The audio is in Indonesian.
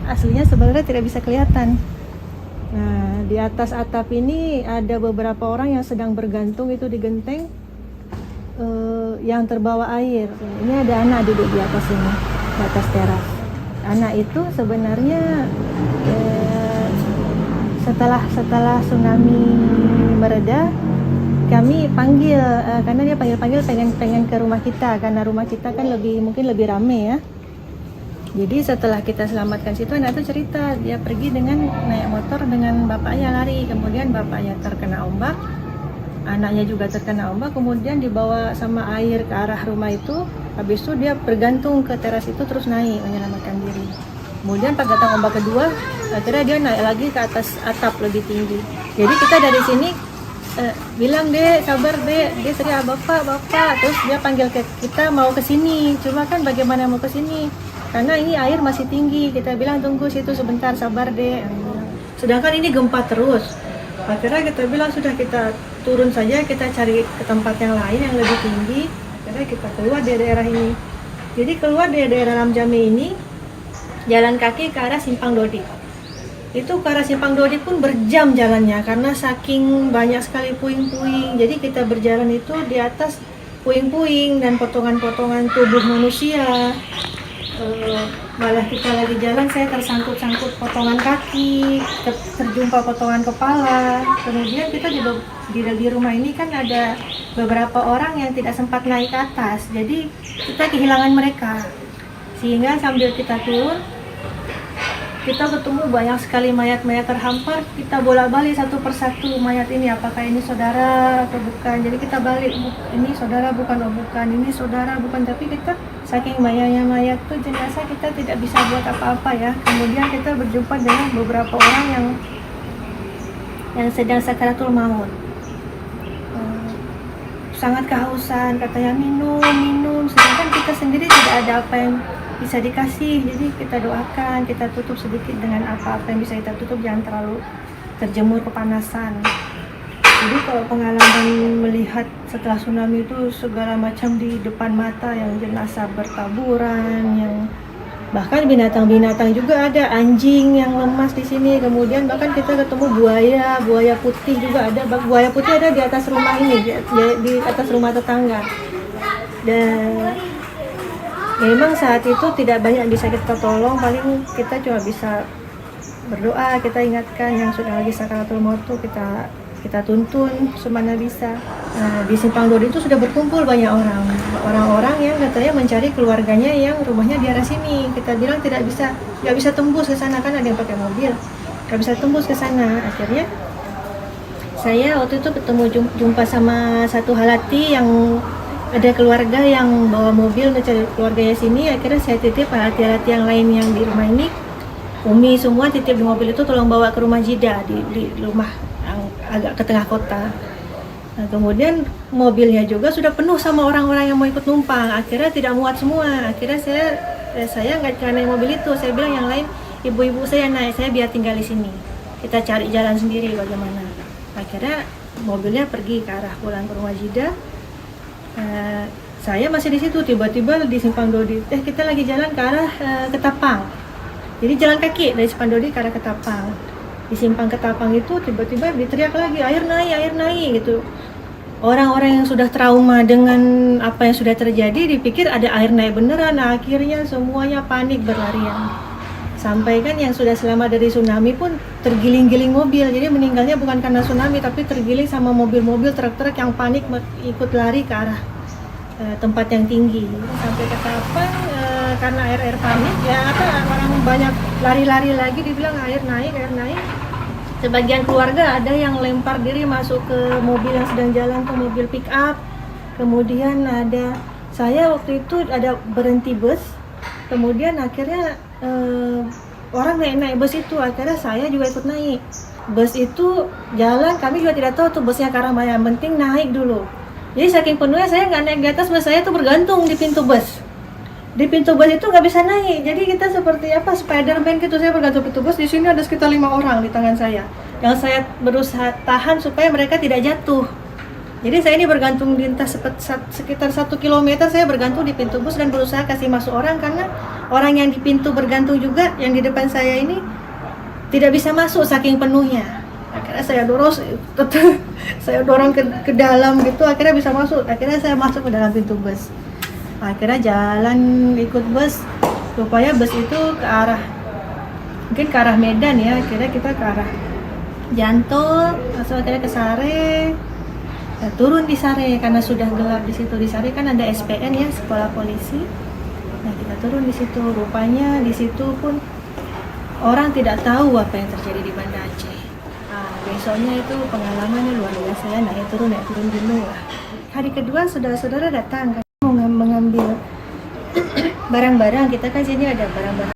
aslinya sebenarnya tidak bisa kelihatan. Nah, di atas atap ini ada beberapa orang yang sedang bergantung itu di genteng yang terbawa air. Ini ada anak duduk di atas ini, di atas teras. Anak itu sebenarnya setelah tsunami mereda, kami panggil karena dia panggil pengen ke rumah kita, karena rumah kita kan mungkin lebih ramai ya. Jadi setelah kita selamatkan situ, anak itu cerita dia pergi dengan naik motor dengan bapaknya lari, kemudian bapaknya terkena ombak, anaknya juga terkena ombak, kemudian dibawa sama air ke arah rumah itu. Habis itu dia bergantung ke teras itu terus naik menyelamatkan diri. Kemudian pas datang ombak kedua, akhirnya dia naik lagi ke atas atap lebih tinggi. Jadi kita dari sini bilang, dek sabar dek, dia teriak bapak, terus dia panggil ke kita mau ke sini. Cuma kan bagaimana mau ke sini? Karena ini air masih tinggi. Kita bilang tunggu situ sebentar, sabar dek. Sedangkan ini gempa terus. Akhirnya kita bilang sudah, kita turun saja, kita cari ke tempat yang lain yang lebih tinggi. Akhirnya kita keluar dari daerah ini. Jadi keluar dari daerah Lamjame ini, jalan kaki ke arah Simpang Dodi. Itu ke arah Simpang Dodi pun berjam jalannya karena saking banyak sekali puing-puing. Jadi kita berjalan itu di atas puing-puing dan potongan-potongan tubuh manusia. Malah kita lagi jalan, saya tersangkut-sangkut potongan kaki, terjumpa potongan kepala. Kemudian kita di rumah ini kan ada beberapa orang yang tidak sempat naik ke atas, jadi kita kehilangan mereka. Sehingga sambil kita turun, kita ketemu banyak sekali mayat-mayat terhampar. Kita bolak-balik satu persatu mayat ini, apakah ini saudara atau bukan. Jadi kita balik, ini saudara bukan, oh bukan, ini saudara bukan. Tapi kita saking banyaknya mayat tuh jenazah, kita tidak bisa buat apa-apa ya. Kemudian kita berjumpa dengan beberapa orang yang sedang sakaratul maut, sangat kehausan, katanya minum. Sedangkan kita sendiri tidak ada apa yang bisa dikasih. Jadi kita doakan, kita tutup sedikit dengan apa-apa yang bisa kita tutup, jangan terlalu terjemur kepanasan. Jadi kalau pengalaman melihat setelah tsunami itu segala macam di depan mata, yang jenazah bertaburan, yang bahkan binatang-binatang juga ada, anjing yang lemas di sini. Kemudian bahkan kita ketemu buaya putih juga ada. Buaya putih ada di atas rumah ini, di atas rumah tetangga. Dan memang saat itu tidak banyak yang bisa kita tolong, paling kita cuma bisa berdoa, kita ingatkan yang sudah lagi sakaratul maut tuh kita tuntun semana bisa. Nah, di Simpang Dodi itu sudah berkumpul banyak orang-orang yang katanya mencari keluarganya yang rumahnya di arah sini. Kita bilang nggak bisa tembus ke sana, kan ada yang pakai mobil, nggak bisa tembus ke sana. Akhirnya saya waktu itu jumpa sama satu halati yang ada keluarga yang bawa mobil mencari keluarganya sini. Akhirnya saya titip halati-halati yang lain yang di rumah ini, Umi semua titip di mobil itu, tolong bawa ke rumah Jida di rumah yang agak ke tengah kota. Nah, kemudian mobilnya juga sudah penuh sama orang-orang yang mau ikut numpang. Akhirnya tidak muat semua. Akhirnya saya nggak naik mobil itu. Saya bilang yang lain, ibu-ibu saya naik, saya biar tinggal di sini. Kita cari jalan sendiri bagaimana. Akhirnya mobilnya pergi ke arah pulang ke rumah Jida. Saya masih di situ, tiba-tiba di Simpang Dodi, kita lagi jalan ke arah Ketapang. Jadi jalan kaki dari Simpang Dodi ke arah Ketapang. Di Simpang Ketapang itu tiba-tiba diteriak lagi, air naik gitu. Orang-orang yang sudah trauma dengan apa yang sudah terjadi dipikir ada air naik beneran. Nah, akhirnya semuanya panik berlarian. Sampai kan yang sudah selamat dari tsunami pun tergiling-giling mobil. Jadi meninggalnya bukan karena tsunami, tapi tergiling sama mobil-mobil, truk-truk yang panik ikut lari ke arah tempat yang tinggi. Sampai ke Ketapang karena air panik ya, orang banyak lari-lari lagi, dibilang air naik. Sebagian keluarga ada yang lempar diri masuk ke mobil yang sedang jalan, tuh mobil pick up. Kemudian saya waktu itu ada berhenti bus. Kemudian akhirnya orang naik bus itu, akhirnya saya juga ikut naik. Bus itu jalan, kami juga tidak tahu tuh busnya ke arah mana, yang penting naik dulu. Jadi saking penuhnya saya nggak naik di atas bus, saya tuh bergantung di pintu bus. Di pintu bus itu nggak bisa naik, jadi kita seperti Spiderman gitu. Saya bergantung pintu bus. Di sini ada sekitar 5 orang di tangan saya, yang saya berusaha tahan supaya mereka tidak jatuh. Jadi saya ini bergantung di sekitar 1 kilometer, saya bergantung di pintu bus dan berusaha kasih masuk orang, karena orang yang di pintu bergantung juga, yang di depan saya ini tidak bisa masuk saking penuhnya. Akhirnya saya dorong, saya dorong ke dalam gitu, akhirnya bisa masuk. Akhirnya saya masuk ke dalam pintu bus. Akhirnya jalan ikut bus, rupanya bus itu mungkin ke arah Medan ya. Akhirnya kita ke arah Janto, langsung akhirnya ke Sare. Turun di Sare karena sudah gelap di situ. Di Sare kan ada SPN ya, sekolah polisi. Nah, kita turun di situ. Rupanya di situ pun orang tidak tahu apa yang terjadi di Banda Aceh. Nah, besoknya itu pengalamannya luar biasa ya, naik turun dulu. Hari kedua saudara-saudara datang kan, mau mengambil barang-barang. Kita kan sini ada barang-barang